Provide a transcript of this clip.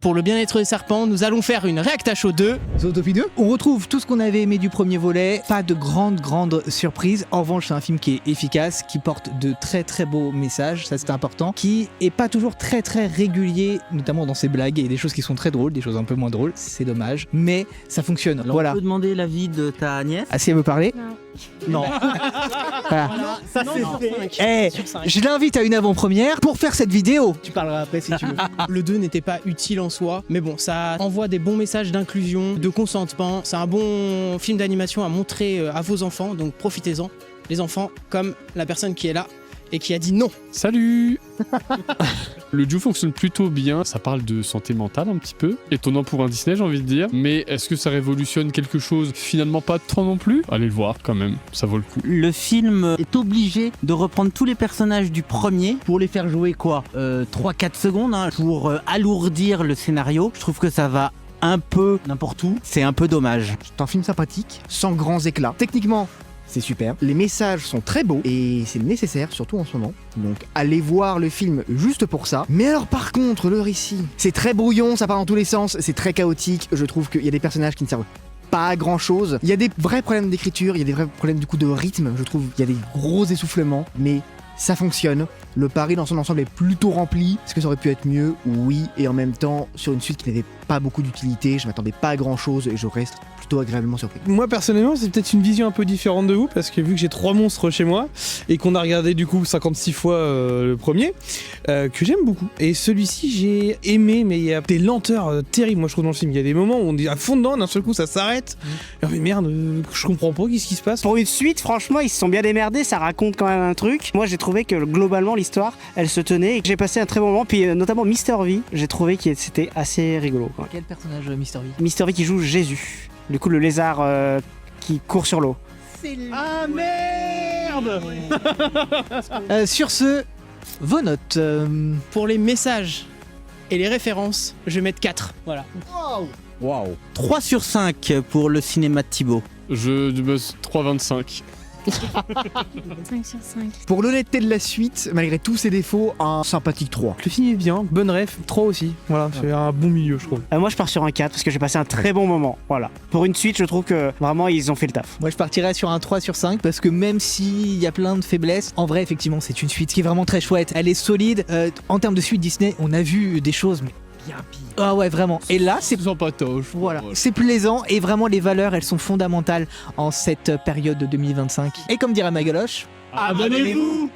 Pour le bien-être des serpents, nous allons faire une React à chaud 2. Zootopie 2. On retrouve tout ce qu'on avait aimé du premier volet, pas de grandes surprises. En revanche, c'est un film qui est efficace, qui porte de très beaux messages, ça c'est important, qui est pas toujours très régulier, notamment dans ses blagues. Il y a des choses qui sont très drôles, des choses un peu moins drôles, c'est dommage, mais ça fonctionne. Alors, voilà. on peut demander l'avis de ta nièce? Ah, si elle veut parler? Non. Voilà. Ça Eh, je l'invite à une avant-première pour faire cette vidéo. Tu parleras après si tu veux. Le 2 n'était pas utile en soi, mais bon, ça envoie des bons messages d'inclusion, de consentement. C'est un bon film d'animation à montrer à vos enfants, donc profitez-en. Les enfants, comme la personne qui est là et qui a dit non. Salut. Le duo fonctionne plutôt bien, ça parle de santé mentale un petit peu, étonnant pour un Disney j'ai envie de dire, mais est-ce que ça révolutionne quelque chose? Finalement pas tant non plus. Allez le voir quand même, ça vaut le coup. Le film est obligé de reprendre tous les personnages du premier pour les faire jouer quoi 3-4 secondes hein, pour alourdir le scénario. Je trouve que ça va un peu n'importe où, c'est un peu dommage. C'est un film sympathique, sans grands éclats. Techniquement, c'est super. Les messages sont très beaux et c'est nécessaire, surtout en ce moment. Donc allez voir le film juste pour ça. Mais alors par contre, le récit, c'est très brouillon, ça part dans tous les sens, c'est très chaotique. Je trouve qu'il y a des personnages qui ne servent pas à grand chose. Il y a des vrais problèmes d'écriture, il y a des vrais problèmes du coup de rythme. Je trouve qu'il y a des gros essoufflements, mais ça fonctionne. Le pari dans son ensemble est plutôt rempli. Est-ce que ça aurait pu être mieux? Oui. Et en même temps, sur une suite qui n'avait pas beaucoup d'utilité, je m'attendais pas à grand chose et je reste plutôt agréablement surpris. Moi personnellement c'est peut-être une vision un peu différente de vous parce que vu que j'ai 3 monstres chez moi et qu'on a regardé du coup 56 fois le premier que j'aime beaucoup, et celui-ci j'ai aimé, mais il y a des lenteurs terribles moi je trouve dans le film. Il y a des moments où on est à fond dedans, d'un seul coup ça s'arrête et mais merde, je comprends pas qu'est-ce qui se passe. Pour une suite, franchement, ils se sont bien démerdés, ça raconte quand même un truc. Moi, j'ai trouvé que globalement, l'histoire, elle se tenait et que j'ai passé un très bon moment. Puis, notamment Mister V, j'ai trouvé que c'était assez rigolo, quoi. Quel personnage Mr. V? Mister V qui joue Jésus, du coup, le lézard qui court sur l'eau. Ah merde. Sur ce, vos notes. Pour les messages et les références, je vais mettre 4. Voilà. 3 sur 5 pour le cinéma de Thibaut. Je 3,25. 5 sur 5. Pour l'honnêteté de la suite, malgré tous ses défauts, un sympathique 3. Le film est bien, bonne ref, 3 aussi. Voilà, c'est un bon milieu je trouve. Moi, je pars sur un 4 parce que j'ai passé un très bon moment. Voilà. Pour une suite, je trouve que vraiment, ils ont fait le taf. Moi je partirais sur un 3 sur 5 parce que même s'il y a plein de faiblesses, en vrai effectivement c'est une suite qui est vraiment très chouette. Elle est solide. En termes de suite Disney, on a vu des choses mais bien pire. Ah ouais vraiment. Et là c'est Sans patoche. voilà, c'est plaisant et vraiment les valeurs elles sont fondamentales en cette période de 2025. Et comme dirait Magaloche, Abonnez-vous.